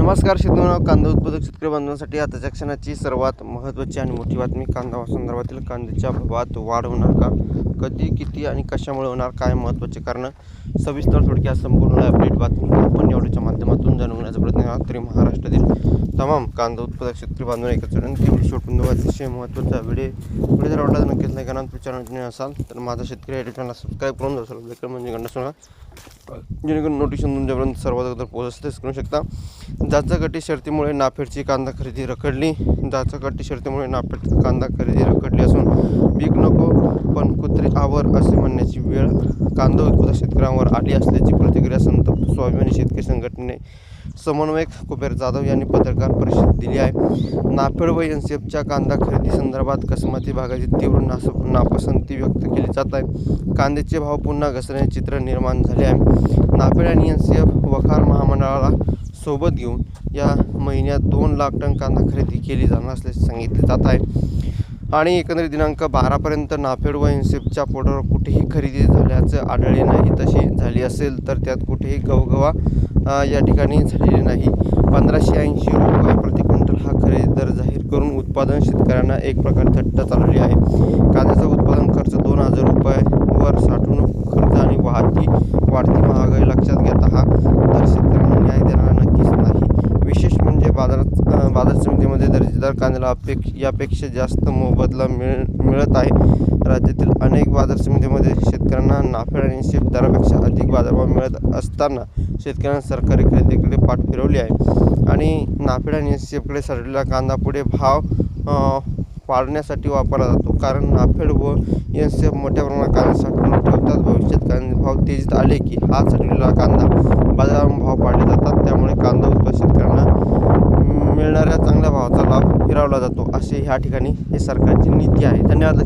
नमस्कार शेतकरी कांदा उत्पादक शेतकरी बांधवांसाठी आताच्या क्षणाची सर्वात महत्त्वाची आणि मोठी बातमी. कांदा संदर्भातील कांद्याच्या भावात वाढ होणार का, कधी, किती आणि कशामुळे होणार, काय महत्त्वाचे कारण, सविस्तर थोडक्यात संपूर्ण अपडेट बातमी आपण एवढ्याच्या माध्यमातून जाणून घेण्याचा प्रयत्न करा. तरी महाराष्ट्रातील तमाम कांदा उत्पादक शेतकरी बांधवांना एकच विनंती, व्हिडिओ शेवटून अतिशय महत्त्वाचा व्हिडिओ जर आवडला तर नक्कीच लाईक करा. चॅनल असाल तर माझा शेतकरी युट्यूब चॅनल सबस्क्राईब करून जाऊ शकतो म्हणजे घंटा सोडा, जेणेकरून नोटिफिकेशन तुमच्यापर्यंत सर्वात अगोदर पोहोचतेच करू शकता. जाचकटी शर्तीमुळे नाफेडची कांदा खरेदी रखडली. जाचकटी शर्तीमुळे नाफेडची कांदा खरेदी रखडली असून पीक नको पण कुत्रे आवर असे म्हणण्याची वेळ कांदा उत्पादक शेतकऱ्यांवर आली असल्याची प्रतिक्रिया संतप्त स्वाभिमानी शेतकरी संघटने समन्वयक कुबेर जाधव यांनी पत्रकार परिषदेत दिली आहे. नाफेड व एनसीएफच्या कांदा खरेदी संदर्भात कसमाती भागाची तीव्र नापसंती व्यक्त केली जात आहे. कांद्याचे भाव पुन्हा घसरण्याचे चित्र निर्माण झाले आहे. नाफेड आणि एनसीएफ वखार महामंडळाला सोबत घेऊन या महिन्यात 2 लाख टन कांदा खरेदी केली जाणार असल्याचे सांगितले जात आहे. आणि एकंदरीत दिनांक 12पर्यंत नाफेड व एनसीएफच्या पोर्टलवर कुठेही खरेदी झाल्याचे आढळले नाही. तशी झाली असेल तर त्यात कुठेही गवगवा या ठिकाणी झालेले नाही. 1580 रुपये प्रति क्विंटल हा खरेदी दर जाहीर करून उत्पादन शेतकऱ्यांना एक प्रकारे थट्ट चालवली आहे. कांद्याचा उत्पादन खर्च 2000 रुपयावर साठवणूक खर्च आणि वाढती महागाई लक्षात घेता हा दर शेतकऱ्यांना न्याय देणारा नक्कीच नाही. विशेष म्हणजे बाजार समितीमध्ये दर्जेदार कांद्याला यापेक्षा जास्त मोबदला मिळत आहे. राज्यातील अनेक बाजार समितीमध्ये शेतकऱ्यांना नाफेड आणि एनसीएफ दरापेक्षा अधिक बाजारभाव मिळत असताना शेतकऱ्यांना सरकारी खरेदीकडे पाठ फिरवली आहे. आणि नाफेड आणि एनसीएफकडे सरलेला कांदा पुढे भाव वाढवण्यासाठी वापरला जातो. कारण नाफेड व एनसीएफ मोठ्या प्रमाणात कांदा साठवून ठेवतात. भविष्यात कांदे भाव तेजीत आले की हा साठवलेला कांदा बाजारात भाव पाडले जातात. त्यामुळे कांदा उत्पादक शेतकऱ्यांना मिळणाऱ्या चांगल्या भावाचा लाभ हिरावला जातो, असे ह्या ठिकाणी हे सरकारची नीती आहे. धन्यवाद.